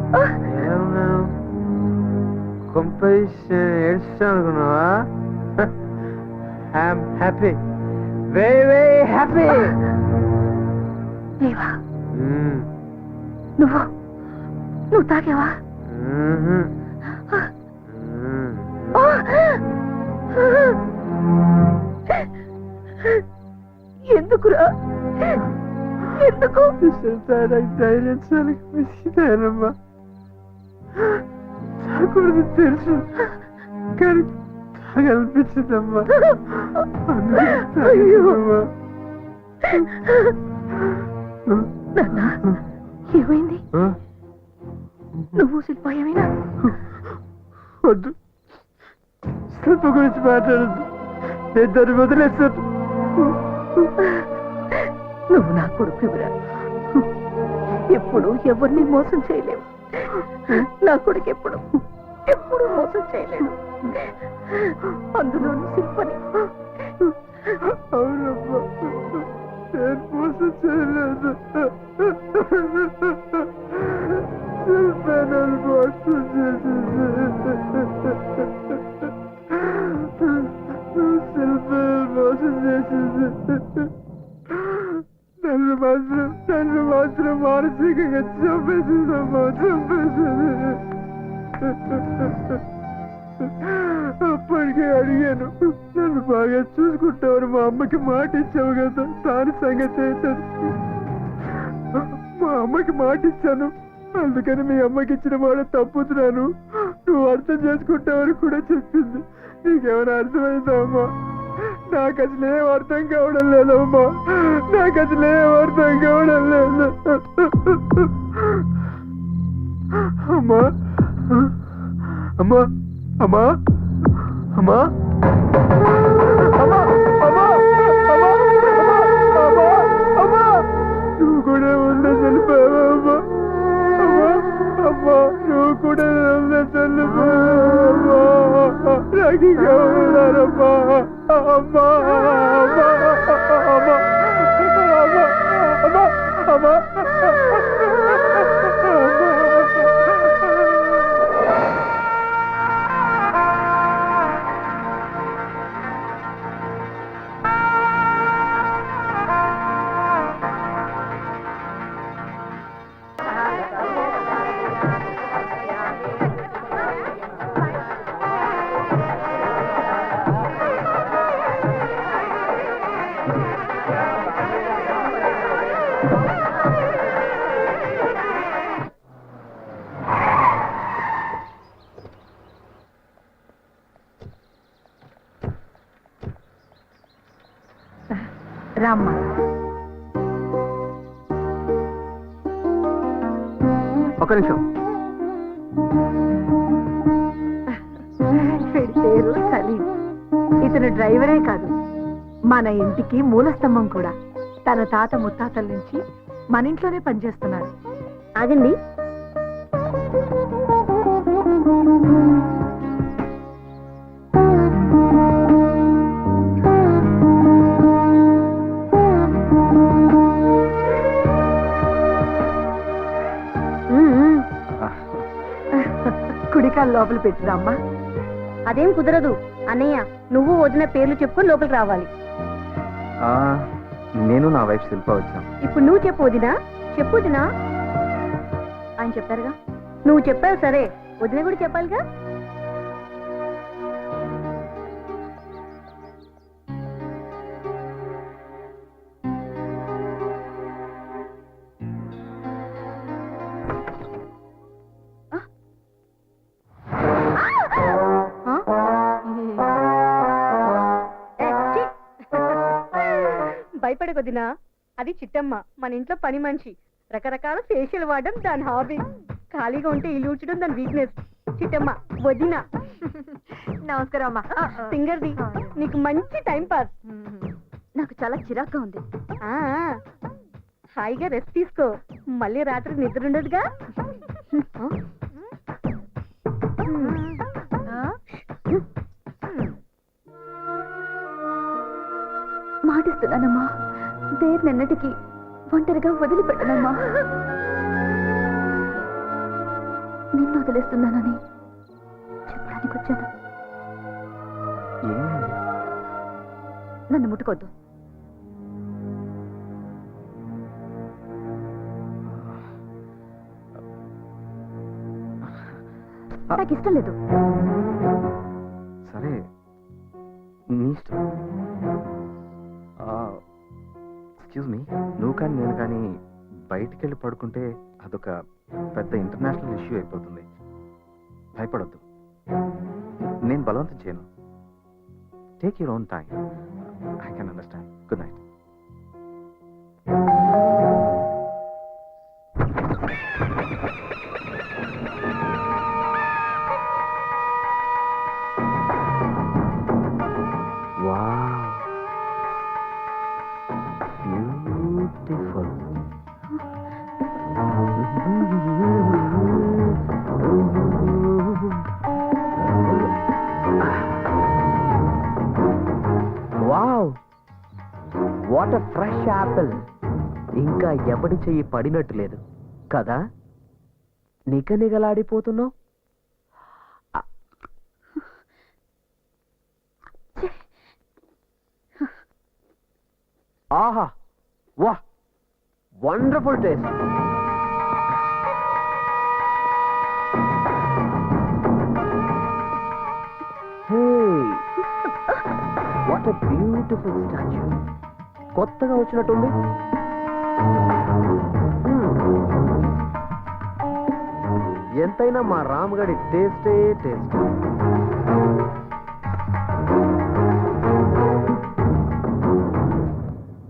ఎలా ఉన్నాను? ఏడ్చాను అనుకున్నావా? I'm happy, very very happy. లేవా? నువ్వు నువ్వు తాగావా? ఎందుకురా? ఎందుకు? ధైర్యంమ్మా, తాగకూడదు తెలుసు, కానీ తాగనిపించిందమ్మా. ఏమైంది? నువ్వు శిల్పాయమేనా? వద్దు, శిల్ప గురించి మాట్లాడద్దు, నేను దాన్ని వదిలేస్తాను. నువ్వు నా కొడుకురా, ఎప్పుడు ఎవరిని మోసం చేయలేవు. నా కొడుకు ఎప్పుడు మోసం చేయలేడు, అందులోనూ శిల్పని. అవునమ్మా, నేను మోసం చేయలేదు. శిల్ప నన్ను మోసం చేసింది. శిల్ప మోసం చేసింది. నన్ను మాత్రం మానసికంగా చంపేసిందమ్మా, చంపేసింది. అప్పటికే అడిగాను, నన్ను బాగా చూసుకుంటావని మా అమ్మకి మాట ఇచ్చావు కదా, దాని సంగతి ఏంటని. మా అమ్మకి మాట ఇచ్చాను, అందుకని మీ అమ్మకి ఇచ్చిన మాట తప్పుతున్నాను, నువ్వు అర్థం చేసుకుంటావని కూడా చెప్పింది. నీకేమైనా అర్థమైందా అమ్మా? నాకు అసలు ఏం అర్థం కావడం లేదమ్మా, నాకు అసలు ఏం అర్థం కావడం లేదు. అమ్మా అమ్మా అమ్మా అమ్మా అమ్మా అమ్మా అమ్మా అమ్మా అమ్మా, నువ్వు కూడా ఉండే చనిపోయావా అమ్మా? అమ్మా అమ్మా, నువ్వు కూడా ఉండే చనిపోయావా? నాకు ఇంకా ఉన్నారమ్మా. అమ్మా అమ్మా అమ్మా అమ్మా అమ్మా రామ్మా. ఒక నిమిషం. వీడి పేరు సలీం. ఇతను డ్రైవరే కాదు, మన ఇంటికి మూలస్తంభం కూడా. తన తాత ముత్తాతల నుంచి మన ఇంట్లోనే పనిచేస్తున్నాడు. ఆగండి, కుడికాలు లోపల పెట్టిరామ్మా. అదేం కుదరదు అన్నయ్య, నువ్వు వదిన పేర్లు చెప్పుకొని లోపలికి రావాలి. నేను నా వైఫ్ శిల్ప వచ్చాం. ఇప్పుడు నువ్వు చెప్పు వదినా, చెప్పు వదినా. ఆయన చెప్పారుగా, నువ్వు చెప్పావు సరే, వదిన కూడా చెప్పాలిగా. భయపడకొద్దినా, అది చిట్టమ్మ, మన ఇంట్లో పని మనిషి. రకరకాల ఫేషియల్ వాడడం దాని హాబీ, ఖాళీగా ఉంటే ఇల్లు ఊడ్చడం దాని వీక్నెస్. చిట్టమ్మ వదిన. నమస్కారం అమ్మా. సింగర్ది, నీకు మంచి టైం పాస్. నాకు చాలా చిరాగ్గా ఉంది. హాయిగా రెస్ట్ తీసుకో, మళ్ళీ రాత్రి నిద్ర ఉండదుగా. మాటిస్తున్నానమ్మా, దేర్ నిన్నటికి ఒంటరిగా వదిలిపెట్టనమ్మా. నిన్ను వదిలేస్తున్నానని చెప్పడానికి వచ్చాను. ఏమైంది? నన్ను ముట్టుకోద్దు. నాకు ఇష్టం లేదు. సరే, నీ ఇష్టం. ఎక్స్క్యూజ్ మీ, నువ్వు కానీ నేను కానీ బయటికి వెళ్ళి పడుకుంటే అదొక పెద్ద ఇంటర్నేషనల్ ఇష్యూ అయిపోతుంది. భయపడొద్దు, నేను బలవంతం చేయను. Take your own time. I can understand. Good night. Wow, what a fresh apple. ఇంకా ఎవడి చెయ్యి పడినట్టు లేదు కదా, నిగనిగలాడిపోతున్నావు. ఆహా, వా, wonderful taste. What a beautiful statue. కొత్తగా వచ్చినట్టుంది. ఎంతైనా మా రామగడి టేస్టే టేస్ట్.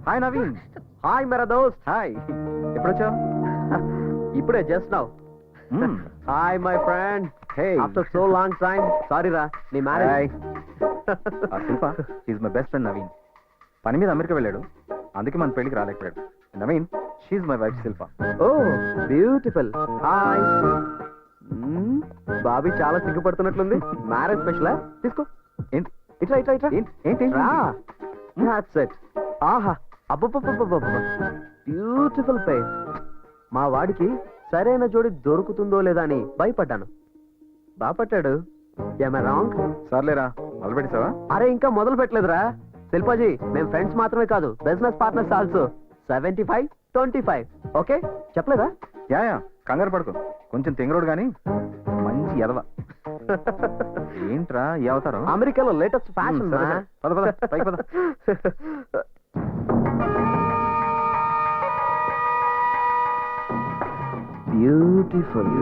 హాయ్ నవీన్. హాయ్ మేరా దోస్త్. హాయ్, ఎప్పుడొచ్చావు? ఇప్పుడే just now. Hi my friend. Hey, after so long time. Sorry రా, నీ marriage. Shilpa, she is my best friend Naveen. పని మీద అమెరికా వెళ్ళాడు, అందుకే మన పెళ్లికి రాలేకపోయాడు. Naveen, she is my wife Shilpa. Oh beautiful. Hi. బాబీ చాలా సిగ్గుపడుతున్నట్లుంది. మ్యారేజ్ స్పెషలా? తీసుకో. ఏంటి? ఇట్లా ఇట్లా ఇట్లా. ఏంటి? రా. That's it. ఆహా, అబ్బబ్బబ్బబ్బబ్బ, బ్యూటిఫుల్ ఫేస్. మా వాడికి సరైన జోడి దొరుకుతుందో లేదా అని భయపడ్డాను. బాపట్టాడు. ఏమై రాంగ్? సర్లేరా, మొదలు పెట్టేసావా? అరే ఇంకా మొదలు పెట్టలేదురా శిల్పాజీ. మేము ఫ్రెండ్స్ మాత్రమే కాదు, బిజినెస్ పార్ట్నర్స్ ఆల్సో. 75-25. ఓకే, చెప్పలేదా? యా, కంగారు పడుకో. కొంచెం తెంగరోడు గాని మంచి ఎదవ. ఏంట్రా ఈ అవతారం? అమెరికాలో లేటెస్ట్ ఫ్యాషన్. పద పద, పైకి పద. బ్యూటిఫుల్.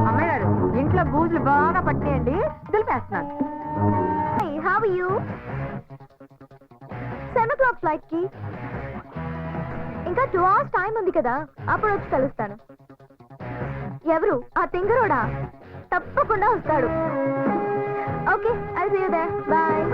అమ్మాయి గారు, ఇంట్లో బూజులు బాగా పట్టినాయండి, దులిపేస్తున్నాను. How are you? 7 o'clock flight కి ఇంకా 2 hours టైం ఉంది కదా, అప్పుడు వచ్చి కలుస్తాను. ఎవరు ఆ తింగరోడా? తప్పకుండా వస్తాడు. Okay, I'll see you there. Bye.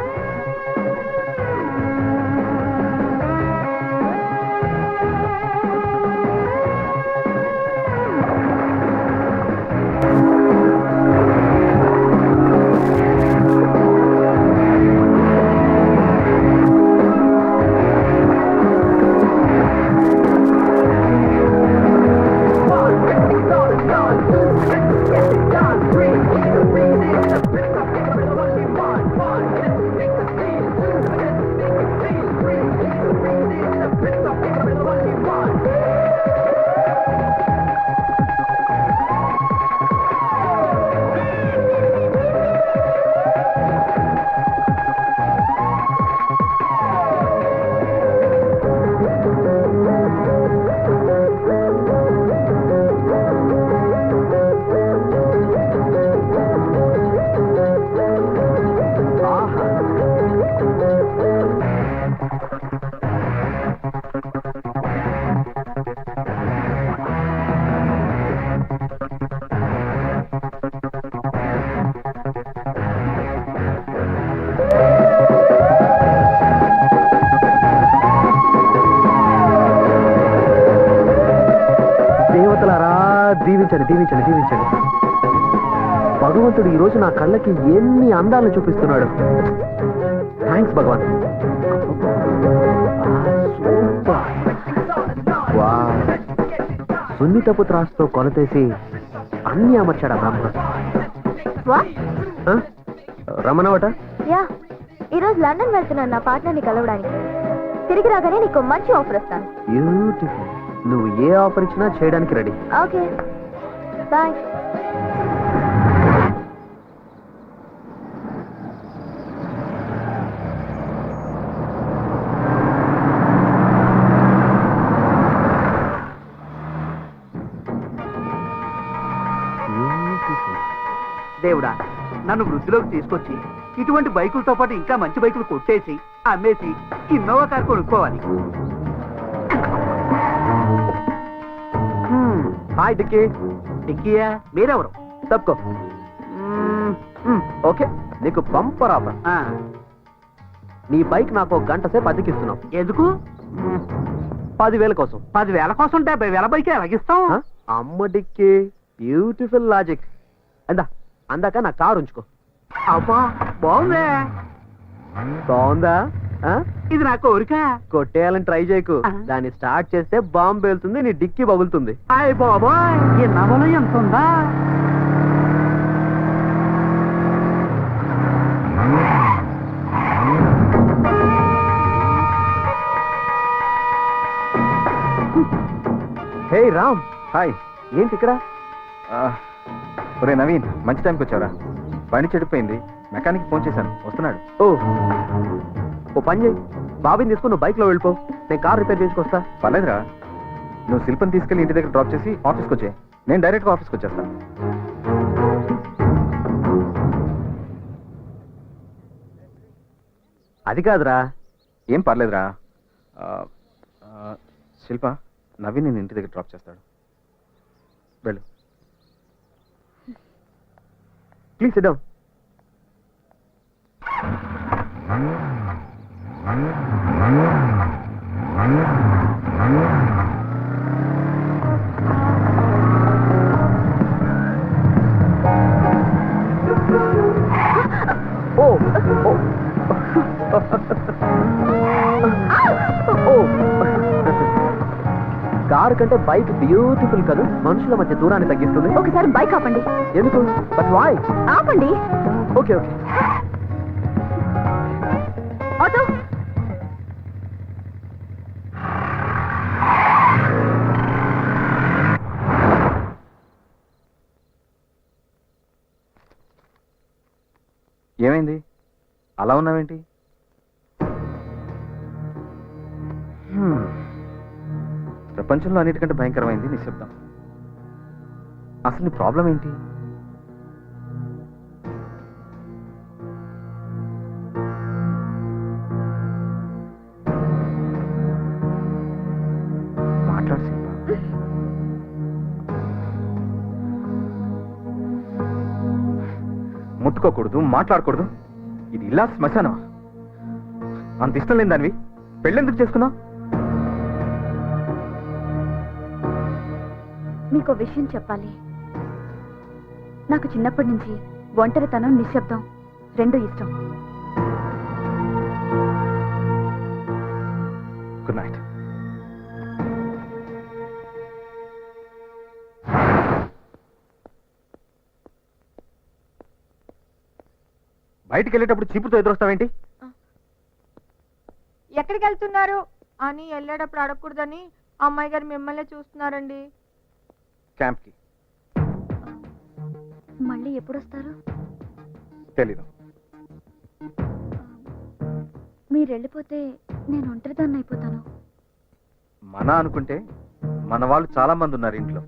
దీవించండి, దీవించండి, దీవించండి. భగవంతుడు ఈ రోజు నా కళ్ళకి ఎన్ని అందాలను చూపిస్తున్నాడు. థ్యాంక్స్ భగవాన్. సున్నితపు త్రాసుతో కొలతేసి అన్ని అమర్చాడా బ్రహ్మ. వాట్? ఆ? రమణవట యా, ఈరోజు లండన్ వెళ్తున్నాను నా పార్ట్నర్ని కలవడానికి. తిరిగి రాగానే నీకు మంచి ఆఫర్ ఇస్తాను. బ్యూటిఫుల్. నువ్వు ఏ ఆఫర్ ఇచ్చినా చేయడానికి రెడీ. Okay, bye. దేవుడా, నన్ను వృద్ధిలోకి తీసుకొచ్చి ఇటువంటి బైకులతో పాటు ఇంకా మంచి బైకులు కొట్టేసి అమ్మేసి ఇన్నోవా కార్ కొనుక్కోవాలి. హాయ్ డిక్కీ. డిక్కీయా? మీరెవరు? తప్పుకో. ఓకే, నీకు బంపర్ ఆఫర్. ఆ, నీ బైక్ నాకు 1 గంట సేపు అద్దెకిస్తున్నావు. ఎందుకు? 10,000 కోసం. 10,000 కోసం 70,000 బైక్ ఎలాగిస్తాం? ఆ? అమ్మ డిక్కీ, బ్యూటిఫుల్ లాజిక్. అందాక నా కారు ఉంచుకో. అబ్బా, బాగుందే. బాగుందా? ఆ? ఇది నా కోరిక. కొట్టేయాలని ట్రై చేయకు. ఆ. దాన్ని స్టార్ట్ చేస్తే బాంబు వెళ్తుంది, నీ డిక్కీ పగులుతుంది. అయ్య బాబాయ్, ఈ నవల ఎంత ఉందా? హే రామ్. హాయ్. ఏంటి ఇక్కడ? ఒరే నవీన్, మంచి టైంకి వచ్చావరా. బండి చెడిపోయింది, మెకానిక్ ఫోన్ చేశాను, వస్తున్నాడు. ఓ పని చేయి, బాబీని తీసుకుని నువ్వు బైక్లో వెళ్ళిపో, నేను కార్ రిపేర్ చేసుకొస్తా. పర్లేదురా, నువ్వు శిల్పని తీసుకెళ్ళి ఇంటి దగ్గర డ్రాప్ చేసి ఆఫీస్కి వచ్చే, నేను డైరెక్ట్గా ఆఫీస్కి వచ్చేస్తాను. అది కాదురా. ఏం పర్లేదురా. శిల్ప, నవీన్ నేను ఇంటి దగ్గర డ్రాప్ చేస్తాడు, వెళ్ళు. Please sit down. కారు కంటే బైక్ బ్యూటిఫుల్ కదా, మనుషుల మధ్య దూరాన్ని తగ్గిస్తుంది. ఒకసారి బైక్ ఆపండి. ఎందుకు? But why? ఆపండి. Okay okay. ఆటో. ఏమైంది, అలా ఉన్నావేంటి? ప్రపంచంలో అన్నిటికంటే భయంకరమైంది నిశ్శబ్దం. అసలు నీ ప్రాబ్లం ఏంటి? మాట్లాడు శిల్ప. ముట్టుకోకూడదు, మాట్లాడకూడదు. ఇది ఇలా శ్మశానమా? అంత ఇష్టం లేని దానివి పెళ్ళెందుకు చేసుకున్నావు? మీకు విషయం చెప్పాలి. నాకు చిన్నప్పటి నుంచి ఒంటరితనం, నిశ్శబ్దం రెండు ఇష్టం. Good night. బయటికి వెళ్ళేటప్పుడు చీపుతో ఎదురొస్తావేంటి? ఎక్కడికి వెళ్తున్నారు అని వెళ్ళేటప్పుడు అడగకూడదని అమ్మాయి గారు మిమ్మల్ని చూస్తున్నారండి. క్యాంప్కి. మళ్ళీ ఎప్పుడు వస్తారు? తెలీదు. మీరు వెళ్ళిపోతే నేను ఒంటరిదాన్ని అయిపోతాను. మన అనుకుంటే మన వాళ్ళు చాలా మంది ఉన్నారు ఇంట్లో.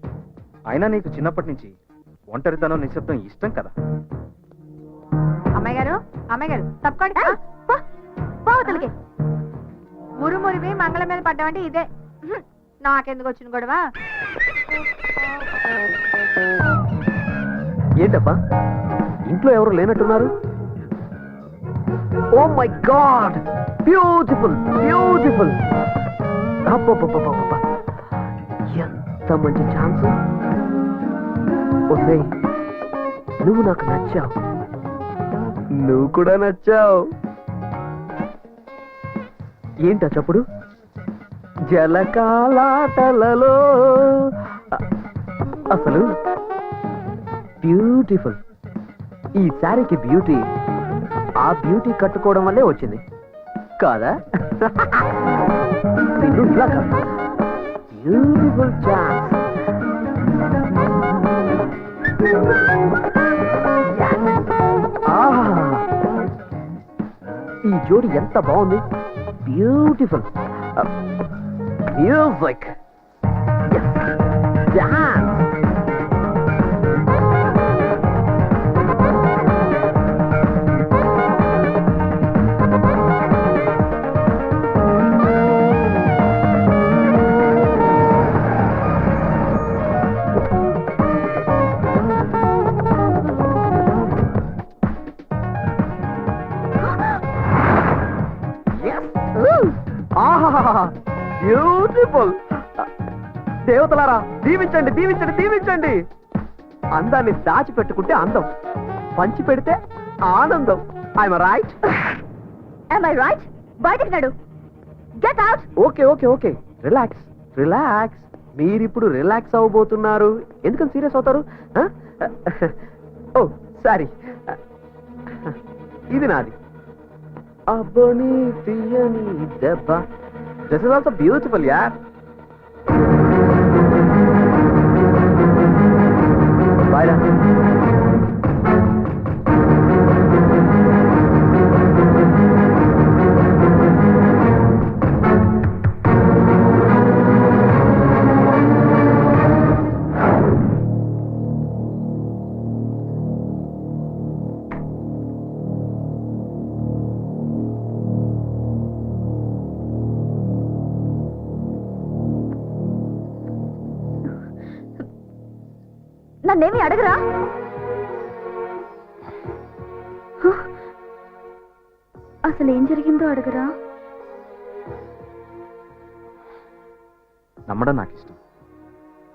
అయినా నీకు చిన్నప్పటి నుంచి ఒంటరితనం, నిశ్శబ్దం ఇష్టం కదా. అమ్మాయి గారు తప్పకండి. పోవతలకి. మురుమురివి మంగళం మీద పడ్డామంటే ఇదే. నాకెందుకు వచ్చిన గొడవ? ఏంటప్పా, ఇంట్లో ఎవరు లేనట్టున్నారు? Oh my god, beautiful beautiful. ఎంత మంచి ఛాన్స్. ఓసే, నువ్వు నాకు నచ్చావు, నువ్వు కూడా నచ్చావు. ఏంటా చప్పుడు? జలకాలాటలలో అసలు బ్యూటిఫుల్. ఈ శారీకి బ్యూటీ ఆ బ్యూటీ కట్టుకోవడం వల్లే వచ్చింది కాదా? నిన్ను ఇలా బ్యూటిఫుల్ ఛాన్స్. ఈ జోడి ఎంత బాగుంది. Beautiful music. డాన్స్. బ్యూటిఫుల్. దేవతలారా దీవించండి దీవించండి దీవించండి. అందాన్ని దాచిపెట్టుకుంటే అందం, పంచి పెడితే ఆనందం. I'm right? Am I right? బయటికి నడు. Get out. Okay okay okay, relax relax. మీరిప్పుడు రిలాక్స్ అవ్వబోతున్నారు. ఎందుకని సీరియస్ అవుతారు? ఓ సారీ, ఇది నాది. అబ్బని తీయని దెబ్బ. దిస్ ఇస్ ఆల్సో బ్యూటిఫుల్ యార్. బాయ్రా. నన్నేమి అడగరా? అసలు ఏం జరిగిందో అడగరా? నమ్మడం నాకు ఇష్టం.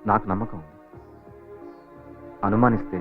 నాకు నమ్మకం ఉంది. అనుమానిస్తే